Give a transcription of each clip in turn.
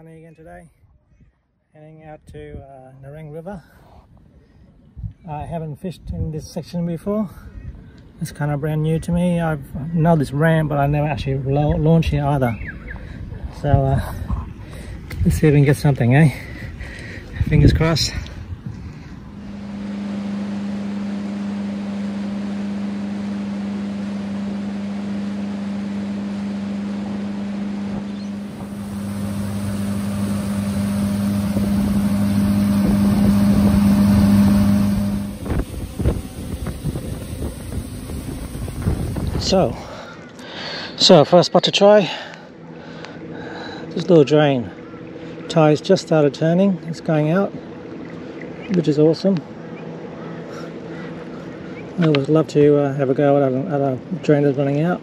journey again today, heading out to Nerang River. I haven't fished in this section before. It's kind of brand new to me. I know this ramp, but I never actually launched here either. So let's see if we can get something, eh? Fingers crossed. So first spot to try, this little drain. Tide's just started turning, it's going out, which is awesome. I would love to have a go at a drain that's running out.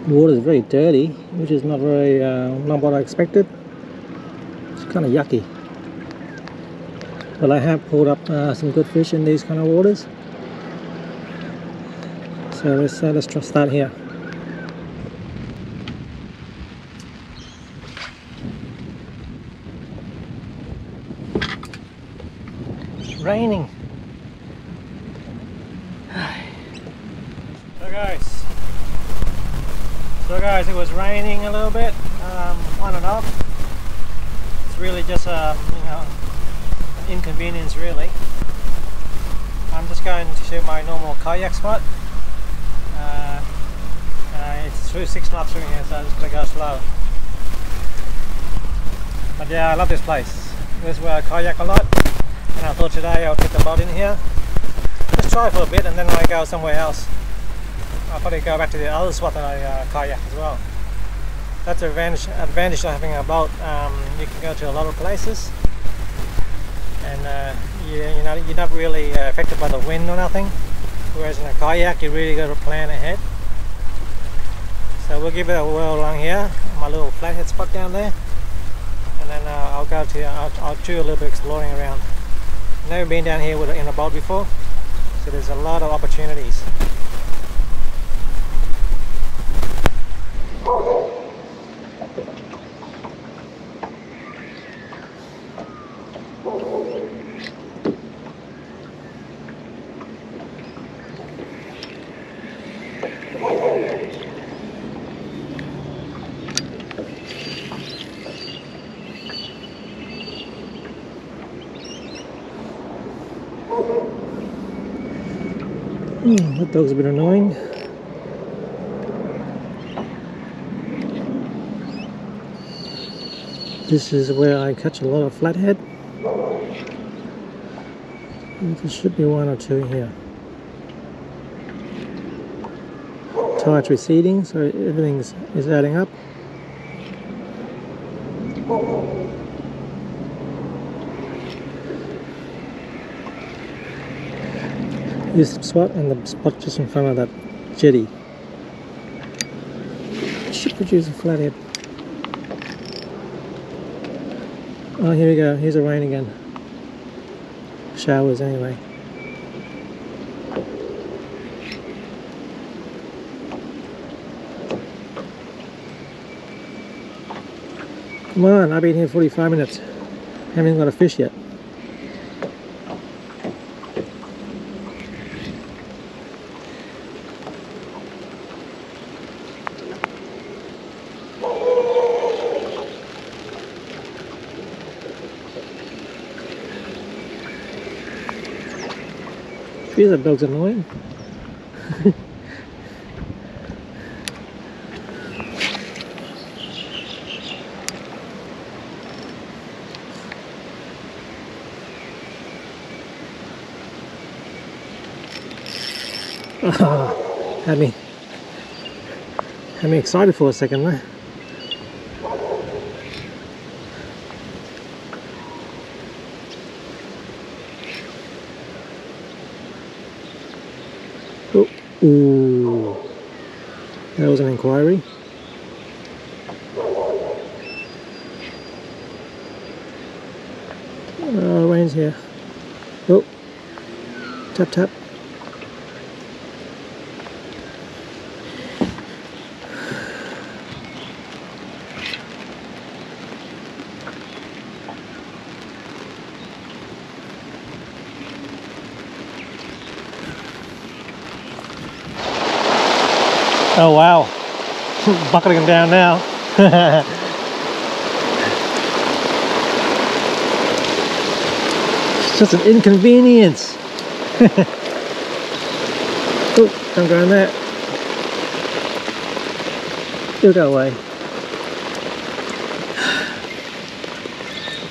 The water is very dirty, which is not what I expected. It's kind of yucky. But I have pulled up some good fish in these kind of waters. So let's try start here. It's raining. So guys, it was raining a little bit, on and off. It's really just an inconvenience really. I'm just going to my normal kayak spot. It's through 6 knots through here, so I'm just going to go slow. But yeah, I love this place. This is where I kayak a lot, and I thought today I'll take the boat in here. Just try for a bit, and then when I go somewhere else, I'll probably go back to the other spot that I kayak as well. That's the advantage of having a boat. You can go to a lot of places, and you're not really affected by the wind or nothing. Whereas in a kayak, you really got to plan ahead. So we'll give it a whirl along here, my little flathead spot down there, and then I'll do a little bit exploring around. Never been down here in a boat before, so there's a lot of opportunities. That dog's a bit annoying. This is where I catch a lot of flathead. There should be 1 or 2 here. Tide's receding, so everything is adding up. This spot and the spot just in front of that jetty should produce a flathead. Oh, here we go. Here's the rain again. Showers anyway. Come on, I've been here 45 minutes. Haven't got a fish yet. That dog's annoying. Had me excited for a second there. Ooh, that was an inquiry. Rain's here. Oh, tap tap. Oh wow, buckling down now. It's just an inconvenience. Oh, don't go in there. You'll go away.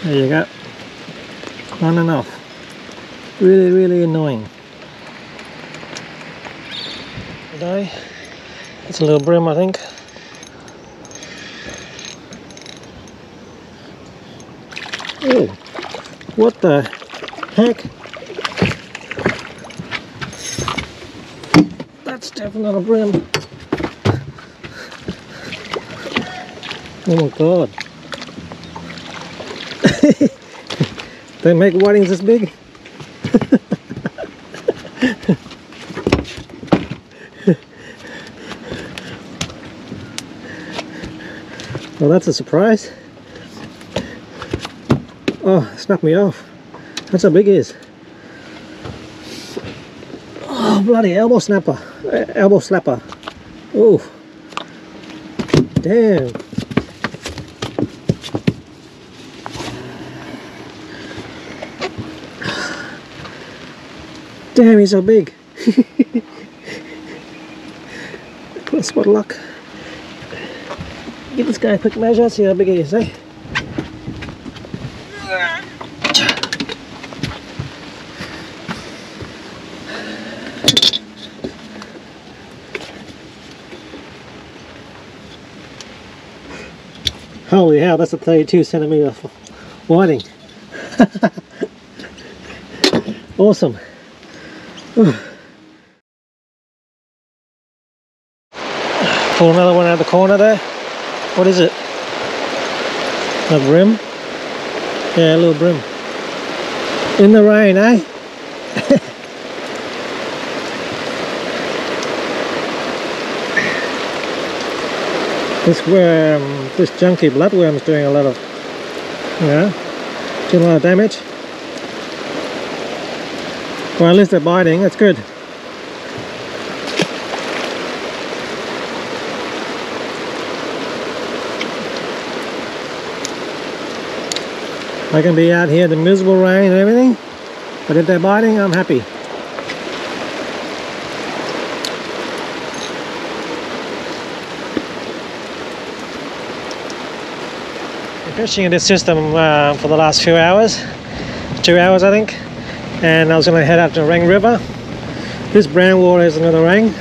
There you go. On and off. Really, really annoying. Today, it's a little brim, I think. Oh, what the heck? That's definitely not a brim. Oh my god. They make whitings this big? Well, that's a surprise. Oh, it snapped me off. That's how big it is. Oh, bloody elbow snapper. Elbow slapper. Oh. Damn. Damn, he's so big. Let's spot luck. Give this guy a quick measure, see how big he is, eh? Holy hell, that's a 32 centimeter whiting. Awesome. Pull another one out of the corner there. What is it? A brim? Yeah, a little brim. In the rain, eh? This worm, this junky bloodworm is doing a lot of, doing a lot of damage. Well, at least they're biting, that's good. I can be out here in the miserable rain and everything, but if they're biting, I'm happy. I'm fishing in this system for the last few hours, 2 hours I think, and I was going to head out to Nerang River. This brown water is another Nerang,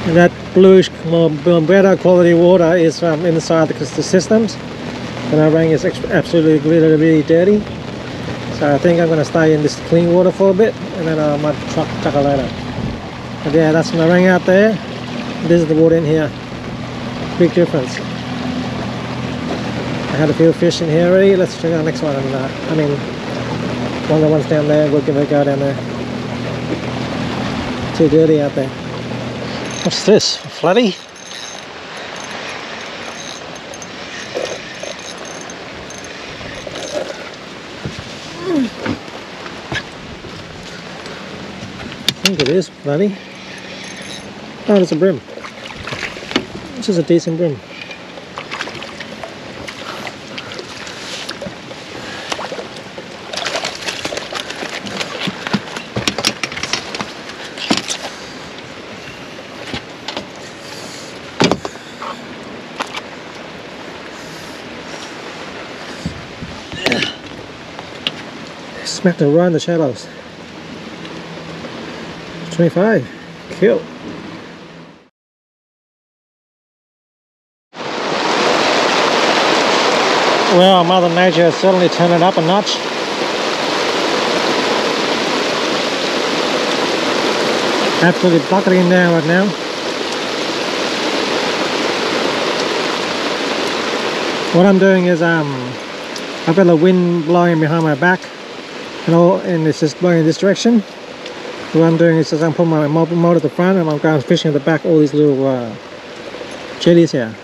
and that bluish, more better quality water is inside the systems. And our Nerang is absolutely really, really dirty, so I think I'm going to stay in this clean water for a bit, and then I might chuck it later. But yeah, that's the Nerang out there. This is the water in here. Big difference. I had a few fish in here already. Let's check out the next one. And, I mean, one of the ones down there. We'll give it a go down there. Too dirty out there. What's this? A flatty? I think it is bloody. Oh, it's a brim. This is a decent brim. Smacked it right in the shadows. 25. Cool. Well, Mother Nature has certainly turned it up a notch. Absolutely bucketing down right now. What I'm doing is I've got the wind blowing behind my back, and it's just blowing in this direction. What I'm doing is I'm putting my motor at the front, and I'm going fishing at the back. All these little jetties here.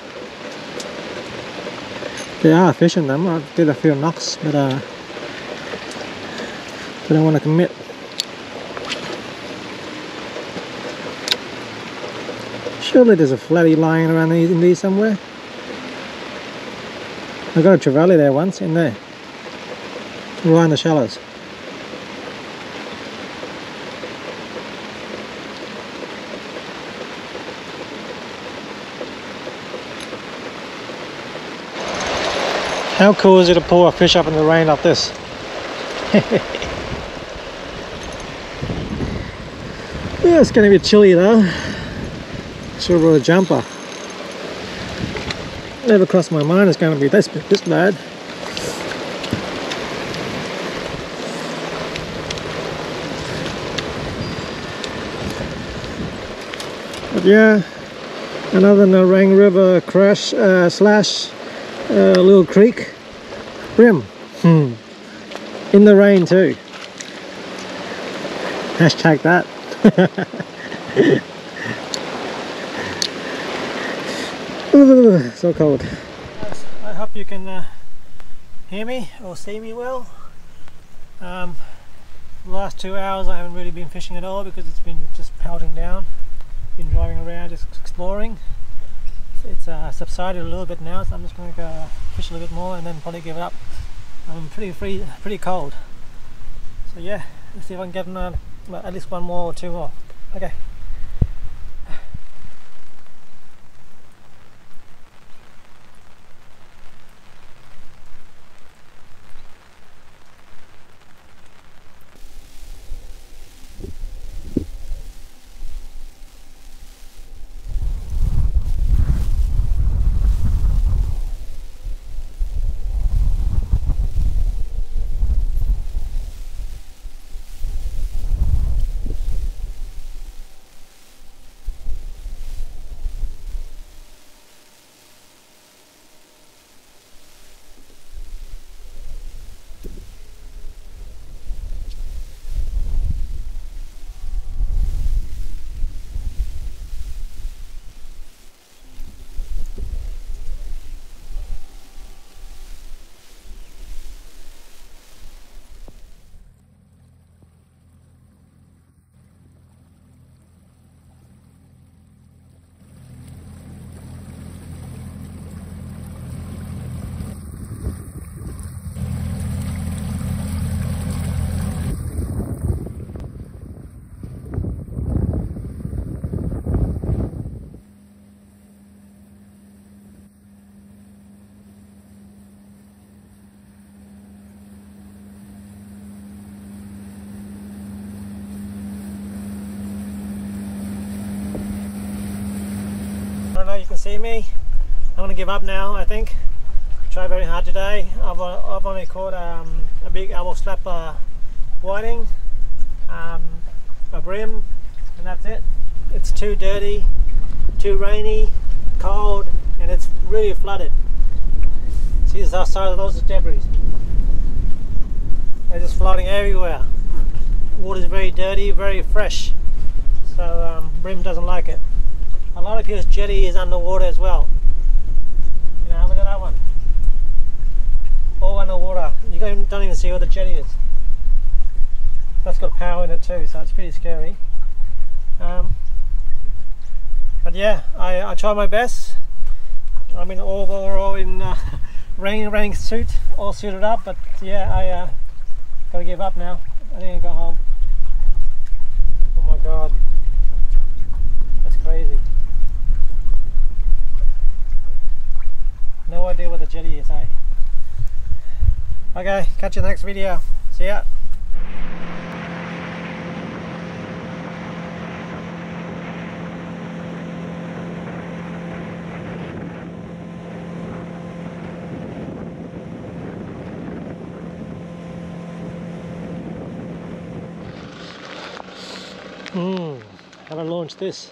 They are fishing them. I did a few knocks, but I don't want to commit. Surely there's a flatty lying around in these somewhere. I got a trevally there once, in there. Right in the shallows. How cool is it to pull a fish up in the rain like this? Yeah, it's going to be chilly though. Should have brought a jumper. Never crossed my mind it's going to be this bad. But yeah, another Nerang River crash slash little creek brim. In the rain too. Hashtag that. So cold. I hope you can hear me or see me well. The last 2 hours I haven't really been fishing at all because it's been just pelting down. Been driving around just exploring. It's subsided a little bit now, so I'm just going to go fish a little bit more and then probably give it up. I'm pretty cold. So yeah, let's see if I can get at least one more or two more. Okay. I don't know if you can see me. I'm going to give up now, I think. Tried very hard today. I've only caught a big elbow slap whiting, a brim, and that's it. It's too dirty, too rainy, cold, and it's really flooded. See the size of those debris. They're just floating everywhere. Water's very dirty, very fresh. So brim doesn't like it. A lot of people's jetty is underwater as well. You know, look at that one. All underwater. You don't even see where the jetty is. That's got power in it too, so it's pretty scary. But yeah, I try my best. I'm in overall in rain suit, all suited up. But yeah, I gotta give up now. I need to go home. Oh my god, that's crazy. No idea what the jetty is, eh? Okay, catch you in the next video. See ya. How do I launch this?